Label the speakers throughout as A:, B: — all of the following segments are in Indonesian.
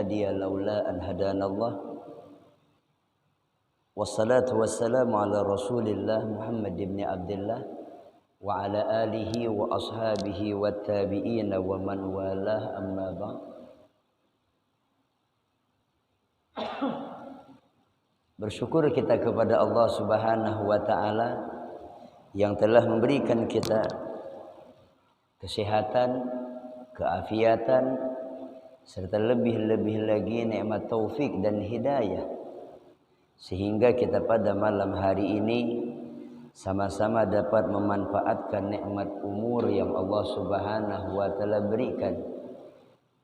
A: هادي لولا أن هدانا الله والصلاة والسلام على رسول الله محمد بن عبد الله وعلى آله وأصحابه والتابعين ومن والاه أما بعد. Bersyukur kita kepada Allah Subhanahu wa taala yang telah memberikan kita kesehatan, keafiatan, serta lebih-lebih lagi nikmat taufik dan hidayah, sehingga kita pada malam hari ini sama-sama dapat memanfaatkan nikmat umur yang Allah Subhanahu wa taala berikan,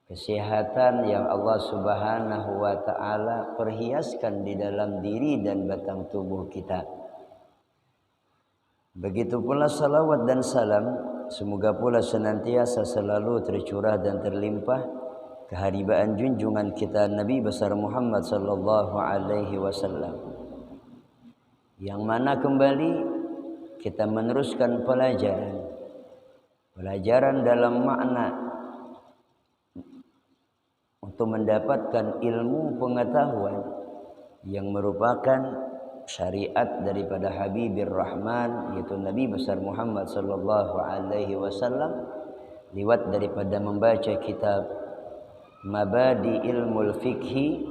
A: kesehatan yang Allah Subhanahu wa taala perhiaskan di dalam diri dan batang tubuh kita. Begitu pula salawat dan salam semoga pula senantiasa selalu tercurah dan terlimpah keharibaan junjungan kita Nabi besar Muhammad sallallahu alaihi wasallam, yang mana kembali kita meneruskan pelajaran dalam makna untuk mendapatkan ilmu pengetahuan yang merupakan syariat daripada Habibir Rahman, yaitu Nabi besar Muhammad sallallahu alaihi wasallam, lewat daripada membaca kitab Mabadi Ilmul Fiqhi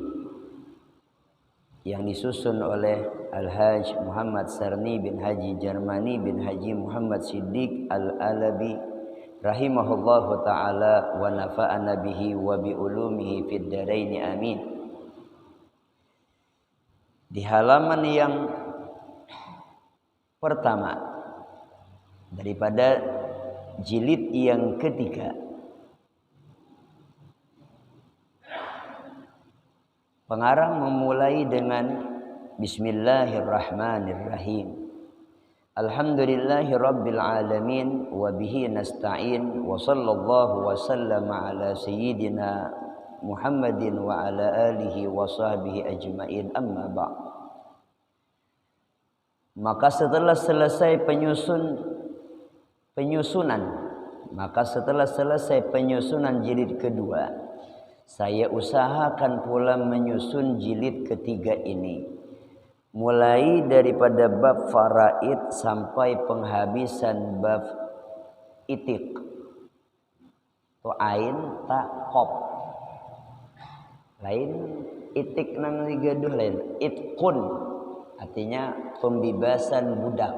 A: yang disusun oleh Al-Hajj Muhammad Sarni bin Haji Jarmani bin Haji Muhammad Siddiq Al-Alabi rahimahullahu ta'ala wa nafa'ana bihi wa bi ulumihi fid dharain amin. Di halaman yang pertama daripada jilid yang ketiga, pengarang memulai dengan Bismillahirrahmanirrahim. Alhamdulillahi rabbil alamin wa bihi nasta'in wa sallallahu wa sallama ala sayyidina Muhammadin wa ala alihi wa sahbihi ajma'in, amma ba'd. Maka setelah selesai penyusunan jilid kedua, saya usahakan pula menyusun jilid ketiga ini, mulai daripada bab faraid sampai penghabisan bab itik. To ain ta qop. Lain itik nang digaduh lain. Itqun artinya pembebasan budak.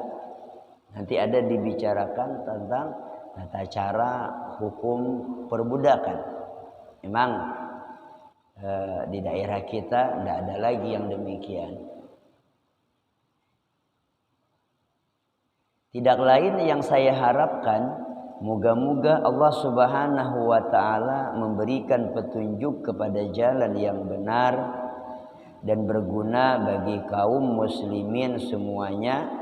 A: Nanti ada dibicarakan tentang tata cara hukum perbudakan. Memang di daerah kita tidak ada lagi yang demikian. Tidak lain yang saya harapkan, moga-moga Allah Subhanahu wa taala memberikan petunjuk kepada jalan yang benar dan berguna bagi kaum muslimin semuanya.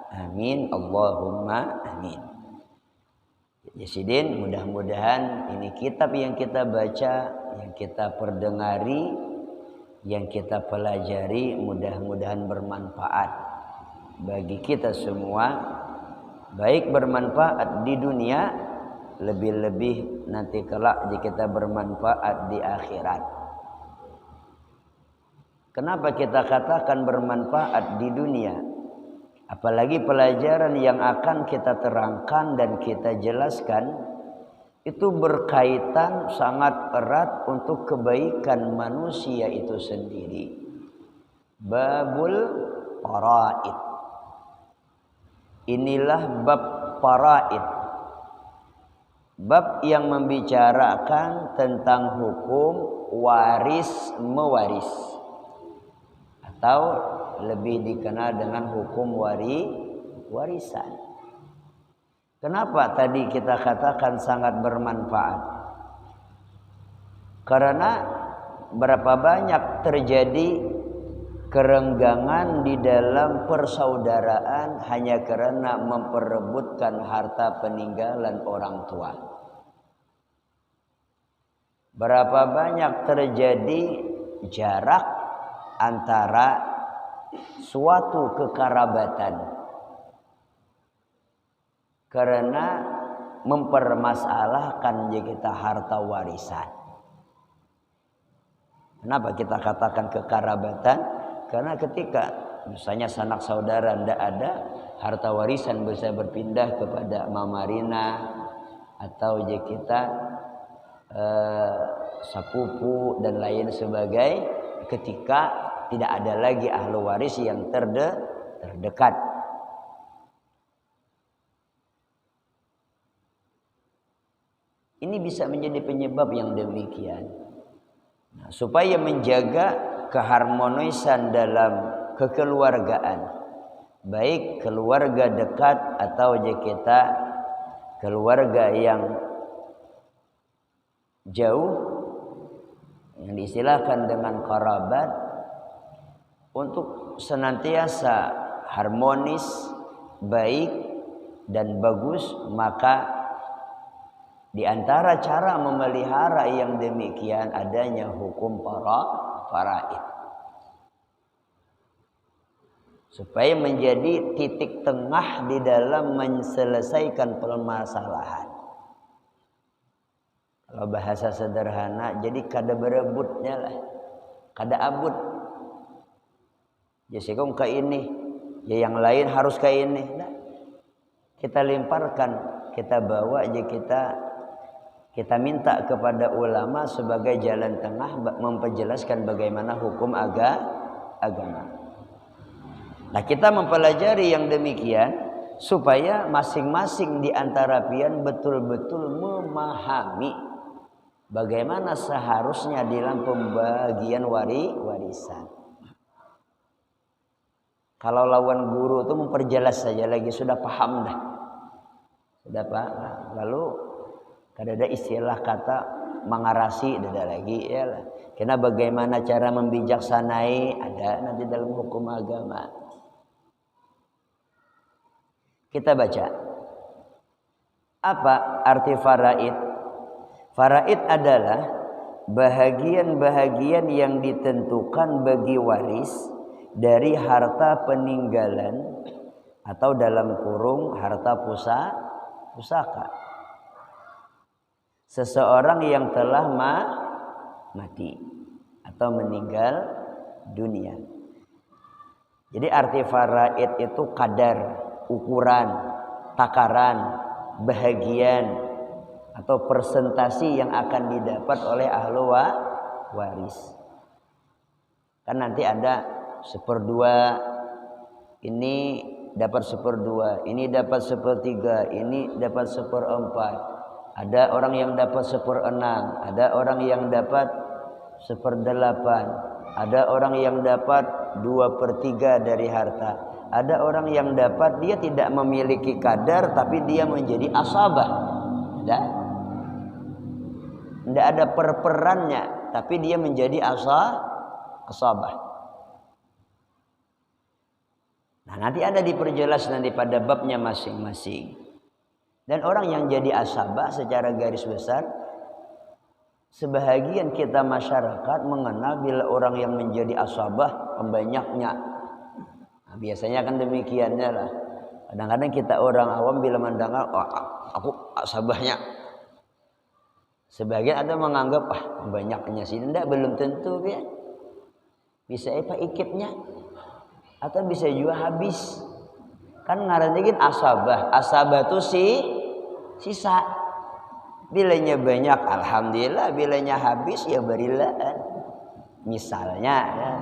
A: Amin Allahumma amin. Yasidin, mudah-mudahan ini kitab yang kita baca, yang kita perdengari, yang kita pelajari, mudah-mudahan bermanfaat bagi kita semua, baik bermanfaat di dunia, lebih-lebih nanti kelak jika kita bermanfaat di akhirat. Kenapa kita katakan bermanfaat di dunia? Apalagi pelajaran yang akan kita terangkan dan kita jelaskan itu berkaitan sangat erat untuk kebaikan manusia itu sendiri. Babul faraid. Inilah bab faraid. Bab yang membicarakan tentang hukum waris mewaris, atau lebih dikenal dengan hukum warisan. Kenapa tadi kita katakan sangat bermanfaat? Karena berapa banyak terjadi kerenggangan di dalam persaudaraan hanya karena memperebutkan harta peninggalan orang tua. Berapa banyak terjadi jarak antara suatu kekerabatan karena mempermasalahkan kita harta warisan. Kenapa kita katakan kekerabatan? Karena ketika misalnya sanak saudara tidak ada, harta warisan bisa berpindah kepada Mama Rina atau kita sepupu dan lain sebagainya. Ketika tidak ada lagi ahli waris yang terdekat. Ini bisa menjadi penyebab yang demikian. Nah, supaya menjaga keharmonisan dalam kekeluargaan, baik keluarga dekat atau kita keluarga yang jauh, yang diistilahkan dengan kerabat, untuk senantiasa harmonis, baik dan bagus, maka di antara cara memelihara yang demikian adanya hukum faraid. Supaya menjadi titik tengah di dalam menyelesaikan permasalahan. Kalau bahasa sederhana, jadi kada berebutnya lah, kada abut. Jadi kau ke ini, ya yang lain harus ke ini. Nah, kita lemparkan, kita bawa aja kita minta kepada ulama sebagai jalan tengah memperjelaskan bagaimana hukum agama. Nah, kita mempelajari yang demikian supaya masing-masing di antara pian betul-betul memahami bagaimana seharusnya dalam pembagian warisan. Kalau lawan guru itu memperjelas saja lagi sudah paham dah. Sudah paham. Lalu kada ada istilah kata mengarasi ada lagi ya lah. Karena bagaimana cara membijaksanai ada nanti dalam hukum agama. Kita baca. Apa arti faraid? Faraid adalah bahagian-bahagian yang ditentukan bagi waris dari harta peninggalan atau dalam kurung harta pusaka. Seseorang yang telah mati atau meninggal dunia. Jadi arti faraid itu kadar, ukuran, takaran, bahagian atau persentasi yang akan didapat oleh ahli waris. Kan nanti ada 1/2, ini dapat 1/2, ini dapat 1/3, ini dapat 1/4. Ada orang yang dapat 1/6, ada orang yang dapat 1/8, ada orang yang dapat 2/3 dari harta. Ada orang yang dapat dia tidak memiliki kadar tapi dia menjadi asabah. Tidak ada perperannya tapi dia menjadi asabah. Nah, nanti ada diperjelas nanti pada babnya masing-masing. Dan orang yang jadi asabah secara garis besar, sebahagian kita masyarakat mengenal bila orang yang menjadi asabah pembanyaknya. Nah, biasanya kan demikiannya lah. Kadang-kadang kita orang awam bila mendengar, oh, aku asabahnya. Sebagian ada menganggap, pembanyaknya sih. Tidak, belum tentu ya. Bisa ikitnya. Atau bisa juga habis. Kan ngarannya asabah. Asabah itu sisa. Bilanya banyak alhamdulillah, bilanya habis ya berilaan. Misalnya ya.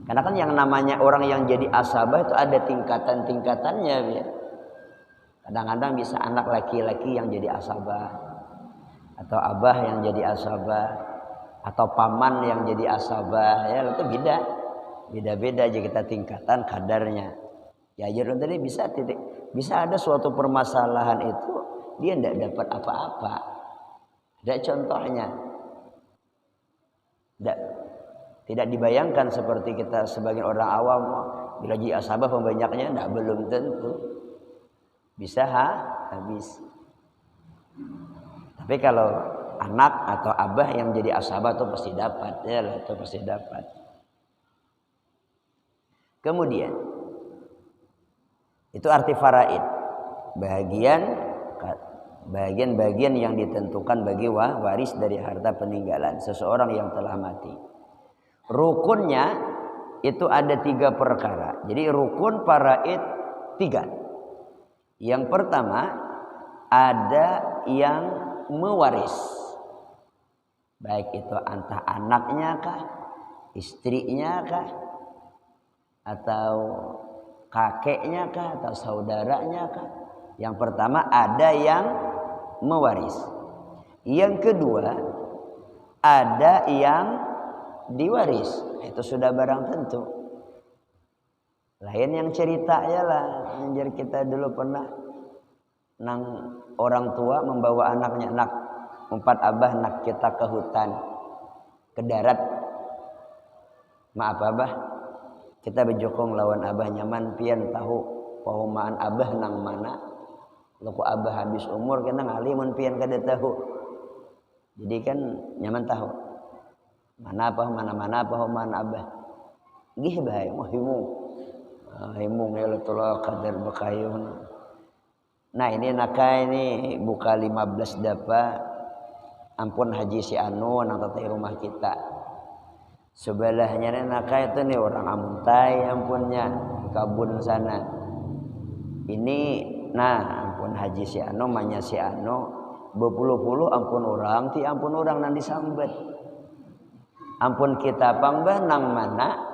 A: Karena kan yang namanya orang yang jadi asabah itu ada tingkatan-tingkatannya ya. Kadang-kadang bisa anak laki-laki yang jadi asabah, atau abah yang jadi asabah, atau paman yang jadi asabah ya, itu beda-beda aja kita tingkatan kadarnya. Ya jadi tadi bisa ada suatu permasalahan itu dia tidak dapat apa-apa. Ada contohnya. Tidak dibayangkan seperti kita sebagian orang awam bila jadi asabah pembanyaknya belum tentu bisa habis. Tapi kalau anak atau abah yang jadi asabah itu pasti dapat ya, itu pasti dapat. Kemudian itu arti faraid, bahagian bagian-bagian yang ditentukan bagi waris dari harta peninggalan seseorang yang telah mati. Rukunnya itu ada 3 perkara. Jadi rukun faraid 3. Yang pertama, ada yang mewaris. Baik itu entah anaknya kah, istrinya kah, atau kakeknya kah, atau saudaranya kah. Yang pertama ada yang mewaris. Yang kedua ada yang diwaris. Itu sudah barang tentu. Lain yang cerita ya lah. Anjir kita dulu pernah nang orang tua membawa anaknya, nak 4 abah nak kita ke hutan, ke darat. Maaf abah, kita berjokong lawan abah nyaman pian tahu paumaan abah nang mana. Laku abah habis umur kena ngalimun pian kada tahu. Jadi kan nyaman tahu. Mana paumaan abah. Gih bae mau himung. Himung ya Allah kadar bekayun. Nah ini naka ini buka 15 dapa. Ampun haji si anu nang tatai rumah kita. Sebelahnya naka itu nih orang amuntai ampunnya kabun sana. Ini nah ampun haji si anu manya si anu bepuluh-puluh ampun orang ti ampun orang nang disambet. Ampun kita pangbah nang mana.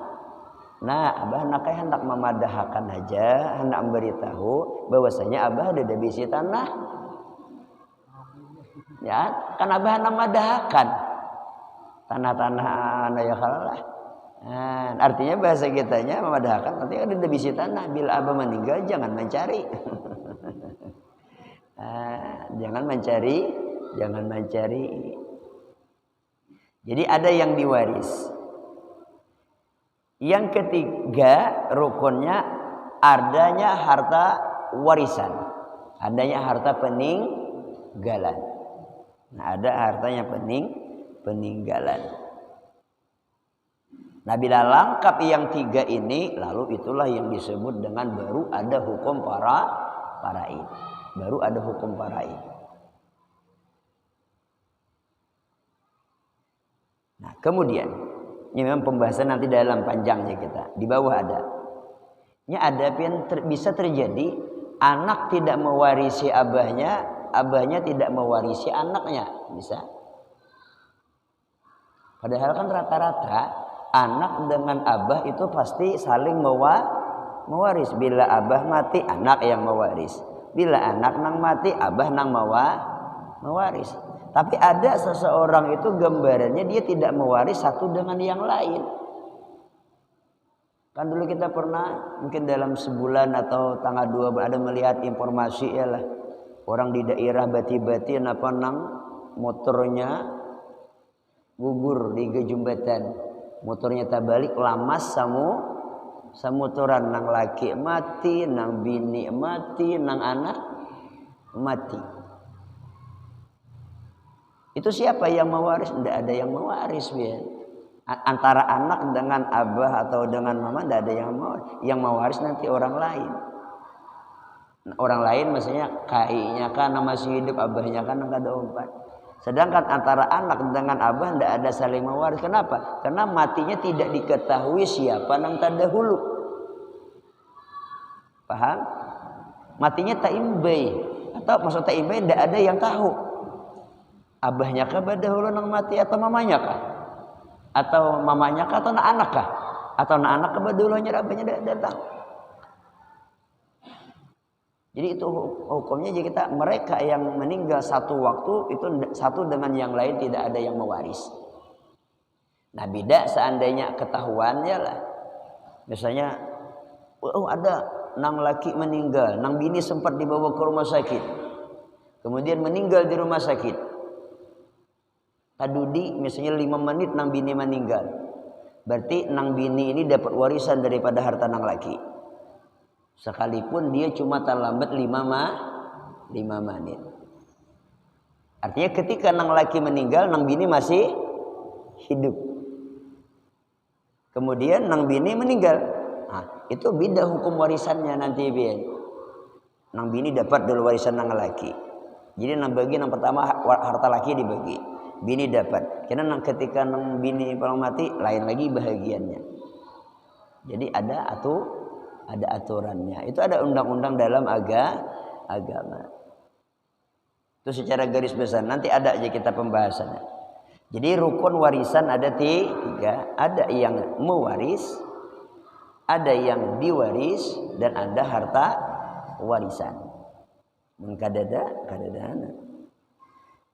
A: Nah abah naka hendak memadahkan aja, hendak memberitahu bahwasanya abah ada di bisi tanah. Ya, kan abah hendak memadahkan tanah-tanah anu ya kalah. Nah, artinya bahasa kitanya memadahkan nanti ada di bisi tanah. Bila abah meninggal jangan mencari. Jangan mencari. Jadi ada yang diwaris. Yang ketiga rukunnya adanya harta warisan. Adanya harta peninggalan. Nah, ada hartanya peninggalan. Nah, bila lengkap yang 3 ini, lalu itulah yang disebut dengan baru ada hukum faraid. Baru ada hukum faraid. Nah, kemudian ini memang pembahasan nanti dalam panjangnya kita. Di bawah ada. Ini ada yang bisa terjadi anak tidak mewarisi abahnya, abahnya tidak mewarisi anaknya, bisa. Padahal kan rata-rata anak dengan abah itu pasti saling mewaris. Bila abah mati, anak yang mewaris. Bila anak nang mati, abah nang mewaris. Tapi ada seseorang itu gambarannya dia tidak mewaris satu dengan yang lain. Kan dulu kita pernah mungkin dalam sebulan atau tanggal 2 ada melihat informasi ya lah. Orang di daerah bati-bati napa nang motornya gugur di gejumbatan. Motornya tak balik lamas samutoran nang laki mati, nang bini mati, nang anak mati. Itu siapa yang mewaris? Tidak ada yang mewaris, ya. Antara anak dengan abah atau dengan mama tidak ada yang mewaris. Yang mewaris nanti orang lain. Orang lain maksudnya kakeknya kan masih hidup, abahnya kan enggak ada umpan. Sedangkan antara anak dengan abah tidak ada saling mewaris. Kenapa? Karena matinya tidak diketahui siapa yang terdahulu. Paham? Matinya taimbai. Atau maksud taimbai tidak ada yang tahu. Abahnya kah dahulu nang mati atau mamanya kah? Atau mamanya kah atau anak kah? Atau anak kah dahulunya abahnya datang? Jadi itu hukumnya jadi kita mereka yang meninggal satu waktu itu satu dengan yang lain tidak ada yang mewaris. Nah beda seandainya ketahuannya lah. Misalnya ada nang laki meninggal, nang bini sempat dibawa ke rumah sakit. Kemudian meninggal di rumah sakit. Tadudi misalnya 5 menit nang bini meninggal. Berarti nang bini ini dapat warisan daripada harta nang laki. Sekalipun dia cuma terlambat 5 menit. Artinya ketika nang laki meninggal, nang bini masih hidup. Kemudian nang bini meninggal. Nah, itu beda hukum warisannya nanti biar. Nang bini dapat dulu warisan nang laki. Jadi bagi yang pertama harta laki dibagi, bini dapat. Karena ketika bini kalau mati lain lagi bahagiannya. Jadi ada aturannya. Itu ada undang-undang dalam agama. Itu secara garis besar. Nanti ada aja kita pembahasannya. Jadi rukun warisan ada 3. Ada yang mewaris, ada yang diwaris, dan ada harta warisan. Kadadana.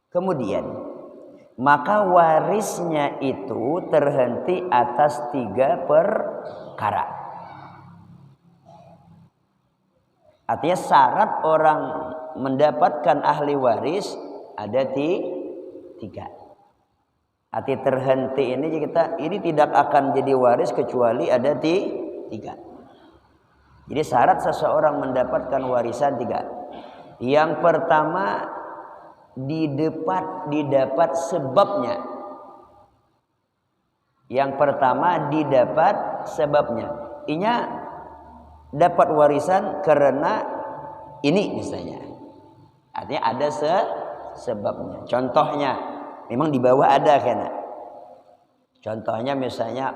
A: Kemudian maka warisnya itu terhenti atas 3 perkara. Artinya syarat orang mendapatkan ahli waris ada 3. Arti terhenti ini tidak akan jadi waris kecuali ada 3. Jadi syarat seseorang mendapatkan warisan 3. Yang pertama didapat sebabnya. Yang pertama didapat sebabnya. Inya dapat warisan karena ini misalnya. Artinya ada sebabnya. Contohnya memang di bawah ada kan. Contohnya misalnya,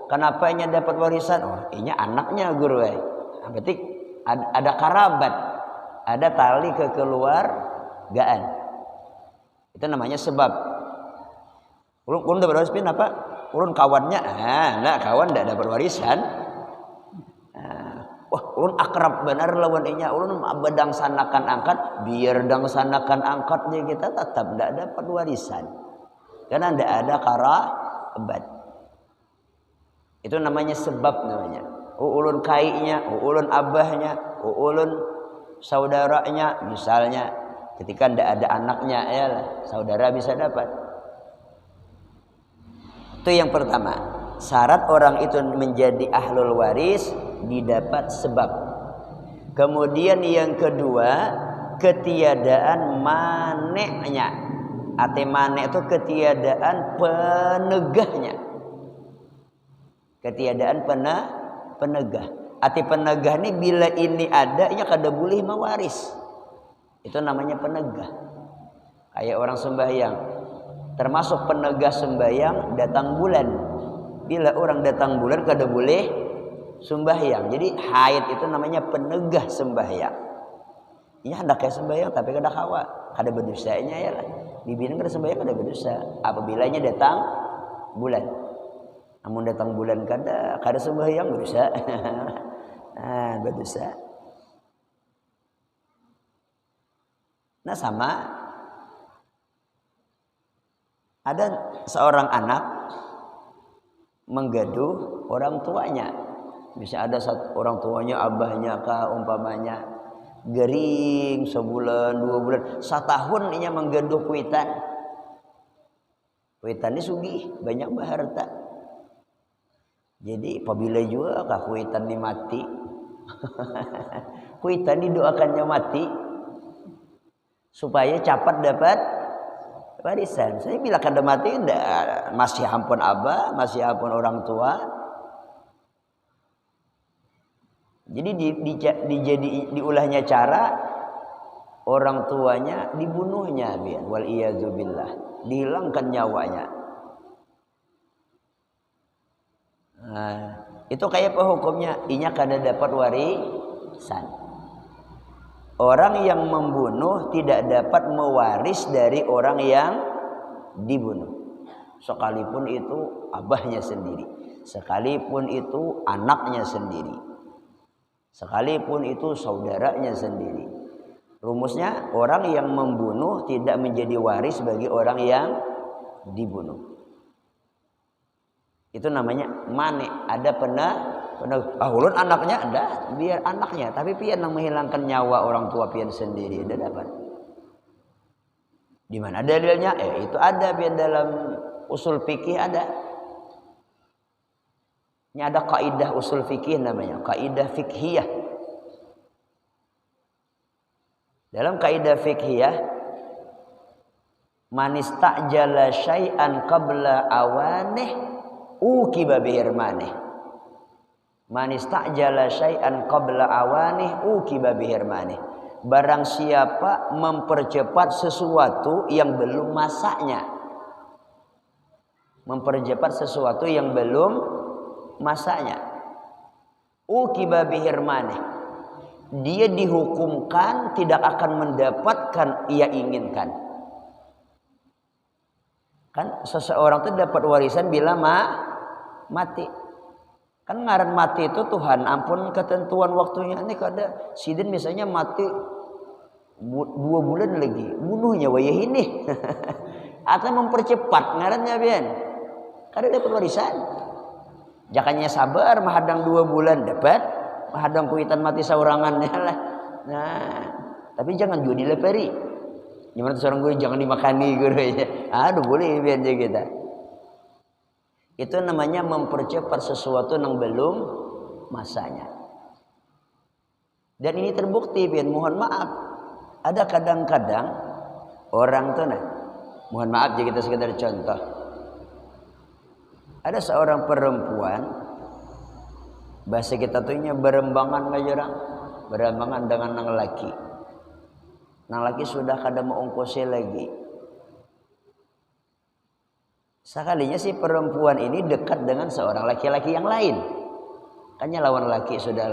A: kenapa inya dapat warisan? Inya anaknya guru. Berarti ada karabat. Ada tali kekeluargaan. Itu namanya sebab. Ulun dapat warisan apa? Ulun kawannya, kawan tidak dapat warisan. Ulun akrab benar lawan inya. Ulun bedang sanakan angkat, biar dang sanakan angkatnya kita tetap tidak dapat warisan. Karena tidak ada karabat. Itu namanya sebab namanya. Ulun kaiknya, ulun abahnya, ulun saudaranya misalnya, ketika tidak ada anaknya ya saudara bisa dapat. Itu yang pertama, syarat orang itu menjadi ahlul waris didapat sebab. Kemudian yang kedua, ketiadaan maneknya. Arti manek itu ketiadaan penegahnya. Ketiadaan penegah. Arti penegah ini bila ini ada, ini kada boleh mewaris. Itu namanya penegah. Kayak orang sembahyang. Termasuk penegah sembahyang datang bulan. Bila orang datang bulan kada boleh sembahyang. Jadi haid itu namanya penegah sembahyang. Ini hendak kayak sembahyang tapi kada kawa. Kada berdosanya ya lah. Bibina kada sembahyang kada berdosa. Apabila datang bulan. Namun datang bulan kada sembahyang berdosa. Berdosa. Nah sama ada seorang anak menggaduh orang tuanya. Bisa ada orang tuanya, abahnya kah umpamanya gering sebulan, 2 bulan, 1 tahun ini menggaduh kuitan. Kuitan ini sugih, banyak harta. Jadi apabila juga kah kuitan ini mati, kuitan didoakannya mati supaya cepat dapat warisan. Saya bila kada mati masih ampun abah, masih ampun orang tua. Jadi diulahnya cara orang tuanya dibunuhnya biar wal iyadzubillah, dihilangkan nyawanya. Itu kayak apa hukumnya? Inya kada dapat warisan. Orang yang membunuh tidak dapat mewaris dari orang yang dibunuh. Sekalipun itu abahnya sendiri, sekalipun itu anaknya sendiri, sekalipun itu saudaranya sendiri. Rumusnya orang yang membunuh tidak menjadi waris bagi orang yang dibunuh. Itu namanya mane. Ada ulun anaknya ada, biar anaknya, tapi pian yang menghilangkan nyawa orang tua pian sendiri ada dapat. Di mana dalilnya? Itu ada pian dalam usul fikih ada. Ini ada kaidah usul fikih namanya, kaidah fikhiyah. Dalam kaidah fikhiyah, man istajala syai'an qabla awanih uqiba bihirmanih. Man istajala syai'an qabla awanih uqiba bihirmanih. barang siapa mempercepat sesuatu yang belum masanya. Mempercepat sesuatu yang belum masanya. Uqiba bihirmanih. Dia dihukumkan tidak akan mendapatkan ia inginkan. Kan seseorang itu dapat warisan bila mati. Kan ngaran mati itu Tuhan ampun ketentuan waktunya. Ini kada sidin misalnya mati 2 bulan lagi, bunuhnya wayah ini. Atau mempercepat ngarannya bian. Kada dapat warisan. Jakanya sabar mahadang 2 bulan dapat, mahadang kuitan mati saurangan lah. Nah, tapi jangan juga dileperi. Gimana tuh seorang gue jangan dimakani guru ya. Aduh boleh biar aja kita. Itu namanya mempercepat sesuatu yang belum masanya. Dan ini terbukti biar mohon maaf. Ada kadang-kadang orang tuh nah, mohon maaf jadi kita sekedar contoh. Ada seorang perempuan bahasa kita tuhnya berembangan ngajarang, berembangan dengan nang laki. Nang laki sudah kada mau ongkosnya lagi. Sekalinya si perempuan ini dekat dengan seorang laki-laki yang lain. Kannya lawan laki sudah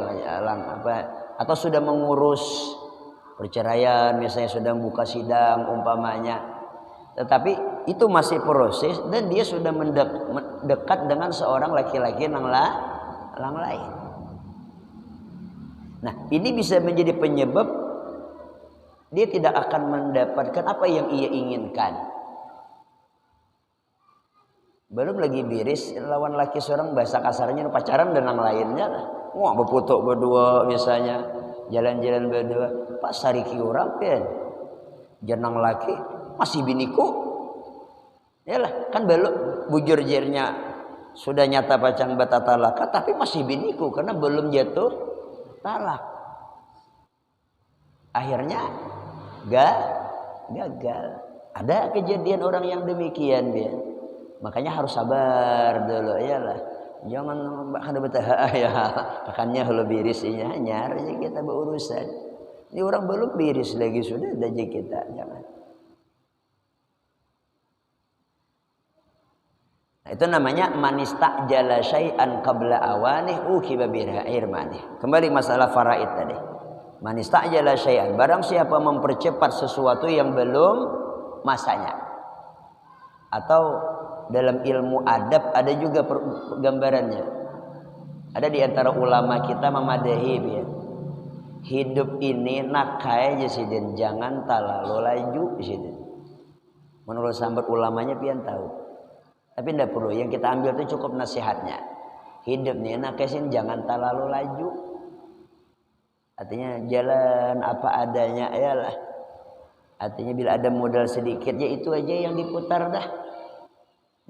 A: atau sudah mengurus perceraian, misalnya sudah buka sidang umpamanya. Tetapi itu masih proses dan dia sudah mendekat dengan seorang laki-laki yang lain. Nah, ini bisa menjadi penyebab dia tidak akan mendapatkan apa yang ia inginkan. Belum lagi biris lawan laki seorang bahasa kasarnya pacaran dan yang lainnya lah. Wah berfoto berdua misalnya, jalan-jalan berdua. Pak sariki orang kan, jenang laki masih biniku. Yalah kan belum bujur jernya sudah nyata pacang batatalaka tapi masih biniku karena belum jatuh talak. Akhirnya gagal. Ada kejadian orang yang demikian dia. Makanya harus sabar dulu iyalah. Jangan kada betah ya. Makanya kalau biris ini hanya aja kita berurusan. Ini orang belum biris lagi sudah ada aja kita jangan. Nah, itu namanya manistajala syai'an qabla awanih uqiba birha'irmanih. Kembali masalah faraid tadi. Manistajala syai'an, barang siapa mempercepat sesuatu yang belum masanya. Atau dalam ilmu adab ada juga gambarannya. Ada di antara ulama kita memadahi ya. Hidup ini nakai aja sidin, jangan terlalu laju sidin. Menurut sambat ulamanya pian tahu. Tapi tidak perlu, yang kita ambil itu cukup nasihatnya. Hidup ini nakai sidin, jangan terlalu laju. Artinya jalan apa adanya ayalah. Artinya bila ada modal sedikit ya itu aja yang diputar dah.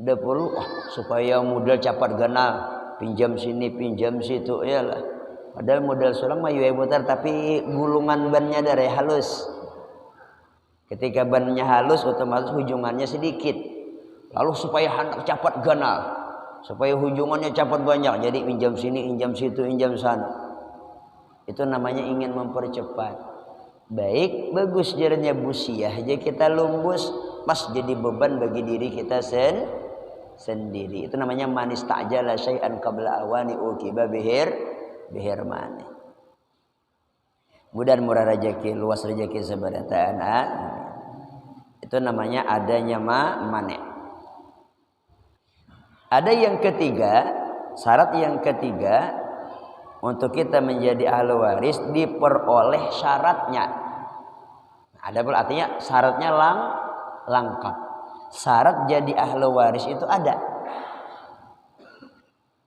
A: Udah perlu supaya modal cepat ganal, pinjam sini pinjam situ ayalah. Padahal modal sulang mah ya putar tapi gulungan bannya dari halus. Ketika bannya halus otomatis hujungannya sedikit. Lalu supaya hendak cepat ganal, supaya hujungannya cepat banyak jadi pinjam sini pinjam situ pinjam sana. Itu namanya ingin mempercepat. Baik, bagus jaranya busiah aja kita lumbus pas jadi beban bagi diri kita sendiri. Itu namanya manis ta'jala syai'an qabla awani uqiba bihirmani. Mudah murah rezeki, luas rezeki sebarataan. Itu namanya adanya mane. Ada yang ketiga, syarat yang ketiga untuk kita menjadi ahli waris diperoleh syaratnya. Ada pun artinya syaratnya lengkap. Syarat jadi ahli waris itu ada.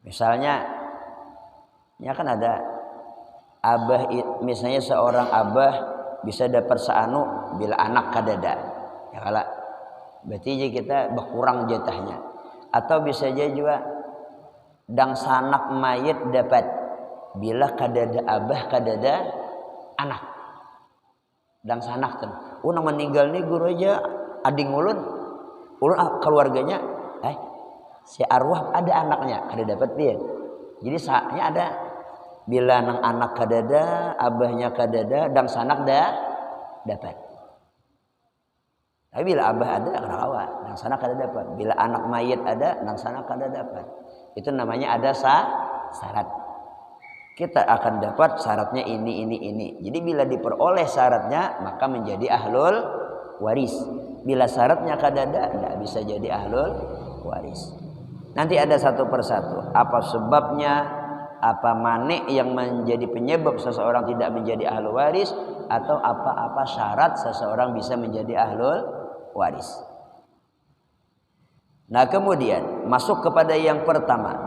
A: Misalnya, ya kan ada abah, misalnya seorang abah bisa dapat seanu bila anak kadada. Ya kalau berarti kita berkurang jatahnya. Atau bisa juga dang sanak mayit dapat bila kadada abah kadada anak. Dang sanak tuh. Nang meninggal nih guru aja ading ulun keluarganya si arwah ada anaknya ada dapat dia. Jadi saatnya ada Bila nang anak kadada, abahnya kadada, dang sanak dapat. Tapi bila abah ada, kerawa, dang sanak kada dapat. Bila anak mayit ada, dang sanak kada dapat. Itu namanya ada syarat. Kita akan dapat syaratnya ini. Jadi bila diperoleh syaratnya, maka menjadi ahlul waris. Bila syaratnya kadada, tidak bisa jadi ahlul waris. Nanti ada satu persatu. Apa sebabnya? Apa manik yang menjadi penyebab seseorang tidak menjadi ahlul waris, atau apa-apa syarat seseorang bisa menjadi ahlul waris. Nah, kemudian masuk kepada yang pertama.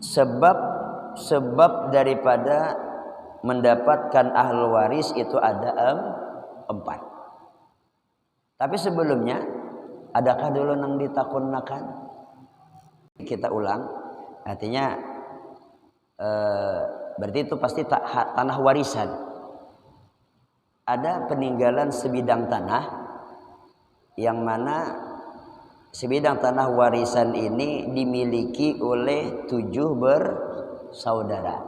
A: Sebab daripada mendapatkan ahlul waris itu ada 4. Tapi sebelumnya, adakah dulu nang ditakunnakan? Kita ulang. Artinya berarti itu pasti tanah warisan. Ada peninggalan sebidang tanah yang mana sebidang tanah warisan ini dimiliki oleh 7 bersaudara.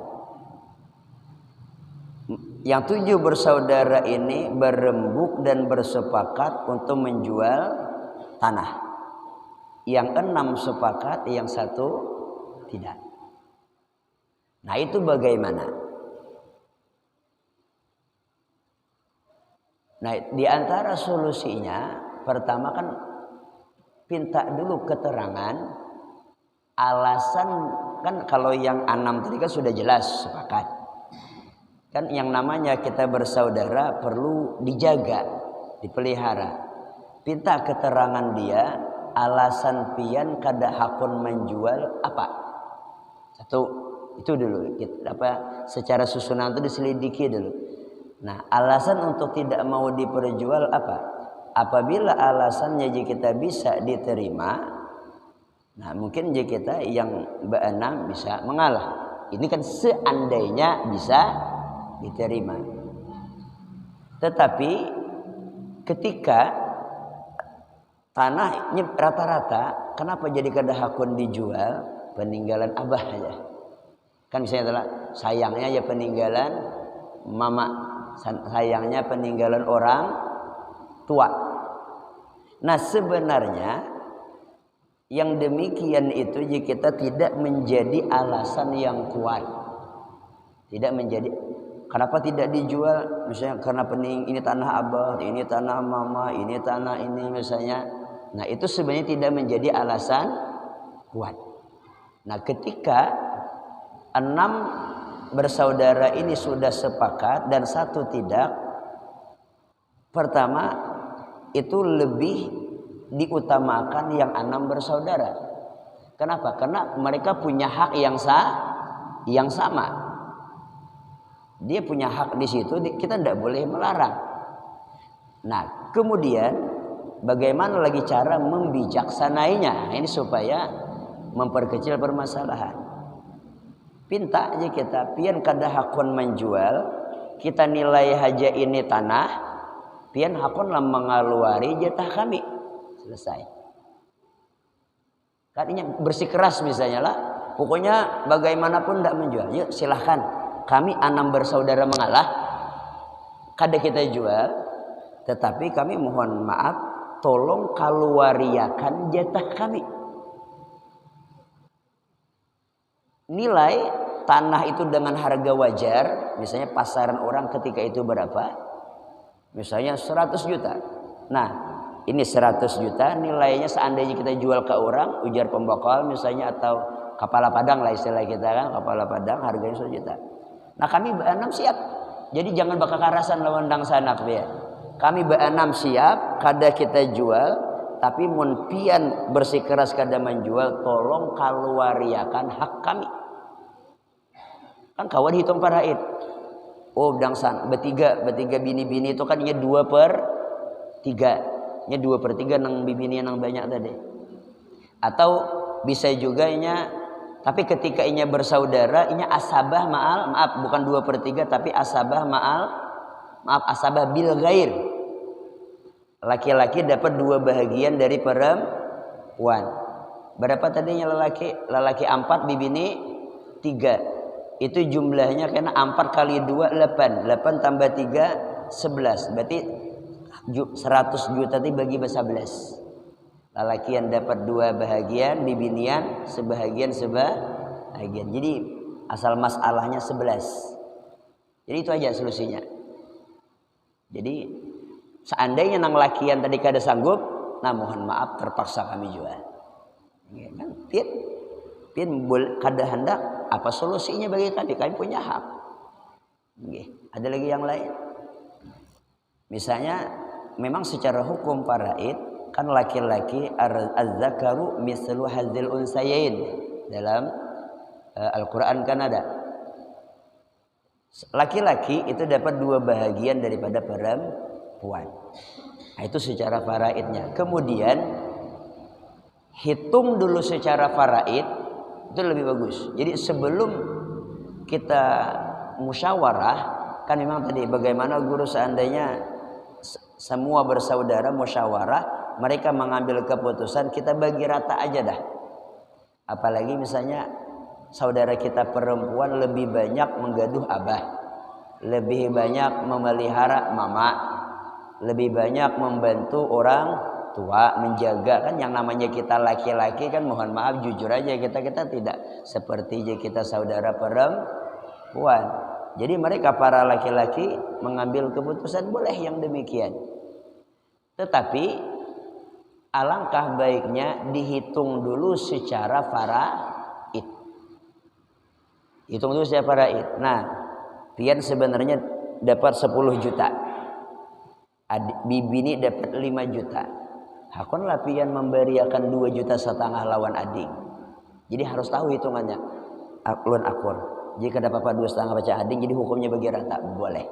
A: Yang 7 bersaudara ini berembuk dan bersepakat untuk menjual tanah. Yang 6 sepakat, yang 1 tidak. Nah, itu bagaimana? Nah, di antara solusinya, pertama kan minta dulu keterangan alasan. Kan kalau yang 6 tadi kan sudah jelas sepakat. Kan yang namanya kita bersaudara perlu dijaga, dipelihara. Minta keterangan dia, alasan pian kada hakun menjual apa? 1. Itu dulu secara susunan itu diselidiki dulu. Nah, alasan untuk tidak mau diperjual apa? Apabila alasannya jika kita bisa diterima, nah mungkin jika kita yang beenam bisa mengalah. Ini kan seandainya bisa diterima. Tetapi ketika tanahnya rata-rata, kenapa jadi kada hakun dijual? Peninggalan abah aja. Kan misalnya adalah sayangnya ya peninggalan mama, sayangnya peninggalan orang tua. Nah, sebenarnya yang demikian itu jika kita tidak menjadi alasan yang kuat. Tidak menjadi, kenapa tidak dijual? Misalnya karena ini tanah abah, ini tanah mama, ini tanah ini misalnya. Nah, itu sebenarnya tidak menjadi alasan kuat. Nah, ketika 6 bersaudara ini sudah sepakat dan 1 tidak, pertama itu lebih diutamakan yang 6 bersaudara. Kenapa? Karena mereka punya hak yang sama. Dia punya hak di situ, kita tidak boleh melarang. Nah, kemudian bagaimana lagi cara membijaksanainya? Ini supaya memperkecil permasalahan. Pinta aja kita, pian kada hakun menjual, kita nilai haja ini tanah, pian hakun lah mengeluari jatah kami. Selesai. Katanya bersikeras misalnya lah, pokoknya bagaimanapun tidak menjual. Yuk silahkan, kami 6 bersaudara mengalah, kada kita jual, tetapi kami mohon maaf, tolong keluariakan jatah kami. Nilai tanah itu dengan harga wajar, misalnya pasaran orang ketika itu berapa? Misalnya 100 juta. Nah, ini 100 juta nilainya seandainya kita jual ke orang, ujar pembokal misalnya atau kepala padang lah istilah kita kan, kepala padang harganya 100 juta. Nah, kami be-6 siap. Jadi jangan bakal karasan lawan dang sanak ya. Kami be-6 siap, kada kita jual, tapi mun pian bersikeras kada menjual, tolong keluariakan hak kami. Kan kawan hitung paraid. Oh, dangsan bertiga bini-bini itu kan nya 2/3. Nya 2/3 nang bini nang banyak tadi. Atau bisa juga nya, tapi ketika inya bersaudara, inya asabah maaf bukan 2/3 tapi asabah asabah bil ghair. Laki-laki dapat 2 bahagian dari perempuan. Berapa tadinya lelaki? Lelaki 4, bibini 3. Itu jumlahnya karena 4 kali 2 8. 8 tambah 3 11. Berarti 100 juta dibagi 11. Lalakian dapat 2 bahagian, bibinian sebahagian. Jadi asal masalahnya 11. Jadi itu aja solusinya. Jadi seandainya nang lakian tadi kada sanggup, nah mohon maaf terpaksa kami jual. Ya kan? Pian kada hendak, apa solusinya bagi kami? Kami punya hak. Ya. Ada lagi yang lain. Misalnya memang secara hukum faraid kan laki-laki az-zakaru mislu hadzil unsayain. Dalam Al-Qur'an kan ada. Laki-laki itu dapat 2 bahagian daripada perempuan. Nah, itu secara faraidnya. Kemudian hitung dulu secara faraid itu lebih bagus. Jadi sebelum kita musyawarah, kan memang tadi bagaimana guru seandainya semua bersaudara musyawarah, mereka mengambil keputusan, kita bagi rata aja dah. Apalagi misalnya saudara kita perempuan lebih banyak menggaduh abah, lebih banyak memelihara mama, lebih banyak membantu orang tua, menjaga. Kan yang namanya kita laki-laki kan mohon maaf jujur aja kita tidak seperti kita saudara perempuan. Jadi mereka para laki-laki mengambil keputusan boleh yang demikian. Tetapi alangkah baiknya dihitung dulu secara faraid. Hitung dulu secara faraid. Nah, pian sebenarnya dapat 10 juta. Bibini dapat 5 juta. Hakon lah pian memberiakan 2,5 juta lawan adik. Jadi harus tahu hitungannya. Ulun akur. Jika dapat 2,5 baca adik, jadi hukumnya bagi rata boleh.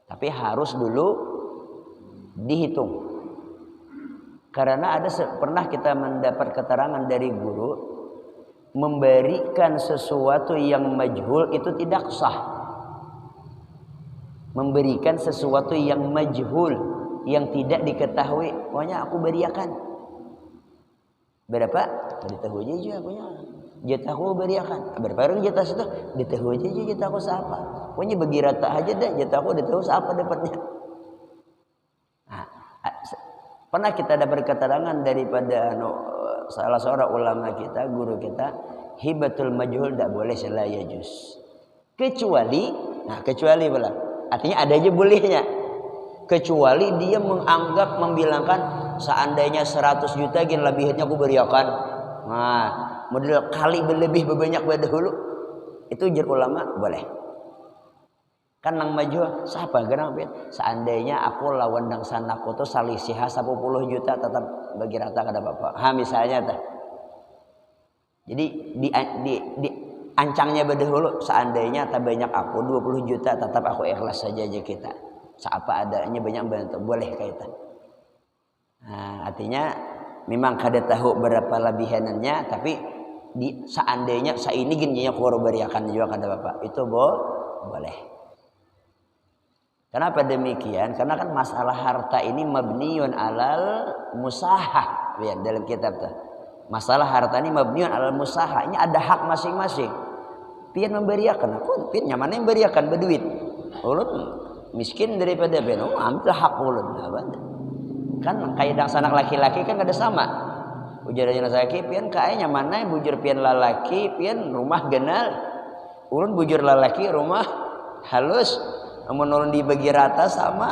A: Tapi harus dulu dihitung. Karena pernah kita mendapat keterangan dari guru, memberikan sesuatu yang majhul itu tidak sah. Memberikan sesuatu yang majhul, yang tidak diketahui, pokoknya aku beriakan. Berapa? Ditahu aja juga punya. Jatahku beriakan. Berapa jatah situ? Ditahu aja jatahku siapa. Pokoknya bagi rata aja dah, jatahku ditahu siapa dapatnya. Nah, pernah kita dapat keterangan daripada salah seorang ulama kita, guru kita, hibatul majhul tidak boleh selaya juz. Kecuali pula. Artinya ada aja bolehnya. Kecuali dia menganggap membilangkan seandainya 100 juta gin lebihnya aku beriakan. Nah, model kali berlebih berbanyak dahulu. Itu ujar ulama boleh. Kan nang maju siapa gerang pian? Seandainya aku lawan dang sanaku tuh salisihah 10 juta tetap bagi rata kada bapak. Misalnya tah. Jadi di ancangnya dahulu seandainya tak banyak aku 20 juta tetap aku ikhlas saja kita. Seapa adanya banyak bantu boleh kaitan. Nah, artinya memang kada tahu berapa lebihannya, tapi seandainya ini gini aku beriakan juga kada bapak. Itu boleh. Kenapa demikian? Karena kan masalah harta ini mabniun alal musahah. Lihat dalam kitab tuh. Masalah harta ini mabniun alal musahah. Ini ada hak masing-masing. Pian memberiakan aku, pian nyamannya memberiakan berduit. Ulun miskin daripada pian, ambil hak ulun. Kan kayak sanak laki-laki kan kada sama. Ujarannya laki pian kayaknya mana bujur pian lalaki, pian rumah genal. Ulun bujur lalaki rumah halus. Menurun dibagi rata sama.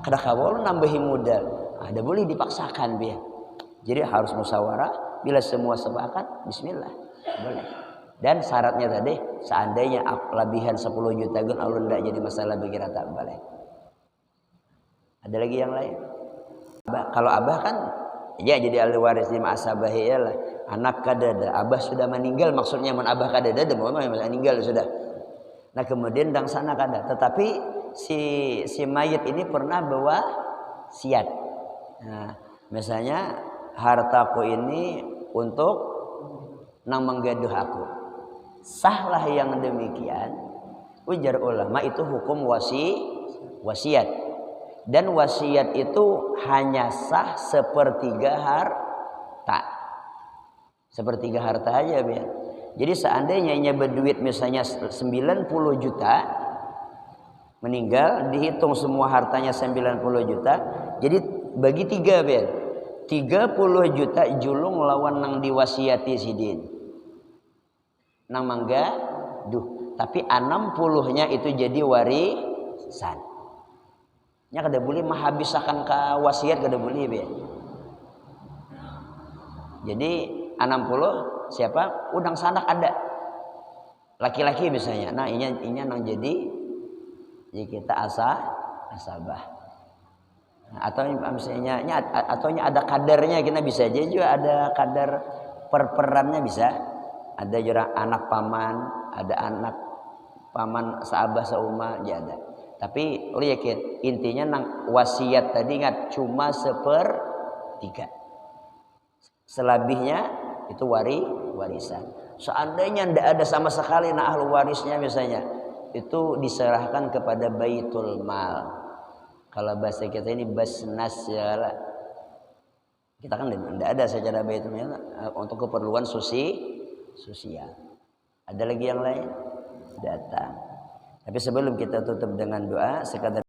A: Kada kawal nambahi modal. Ada boleh dipaksakan pian. Jadi harus musyawarah. Bila semua sepakat, bismillah. Boleh. Dan syaratnya tadi, seandainya lebihan 10 juta gun ulun tidak jadi masalah bagi rata boleh. Ada lagi yang lain? Kalau abah kan ya jadi ahli waris di ma'asabahi lah. Anak kadada, abah sudah meninggal, maksudnya abah kadada memang meninggal sudah. Nah kemudian dang sana kada, tetapi si mayit ini pernah bawa siat. Nah, misalnya hartaku ini untuk nang menggaduh aku. Sahlah yang demikian. Ujar ulama itu hukum wasiat. Dan wasiat itu hanya sah sepertiga harta. Sepertiga harta aja biar. Jadi seandainya nya berduit misalnya 90 juta, meninggal, dihitung semua hartanya 90 juta, jadi bagi 3 Ben. 30 juta julung lawan nang diwasiati sidin. Nang mangga tapi 60-nya itu jadi warisan. Nya kada boleh menghabiskan ke wasiat, kada boleh Ben. Jadi 60 siapa? Udang sanak ada. Laki-laki misalnya. Nah, ini nang jadi kita asabah. Nah, atau misalnya ada kadarnya, kita bisa aja juga ada kadar perperannya bisa. Ada juga anak paman, ada anak paman seabah seumah dia ada. Tapi lu yakin intinya nang wasiat tadi ingat cuma 1/3. Selebihnya itu warisan. Seandainya tidak ada sama sekali nah ahli warisnya misalnya, itu diserahkan kepada baitul mal. Kalau bahasa kita ini basnas ya lah. Kita kan tidak ada secara baitul mal untuk keperluan sosial. Ada lagi yang lain? Datang. Tapi sebelum kita tutup dengan doa, sekadar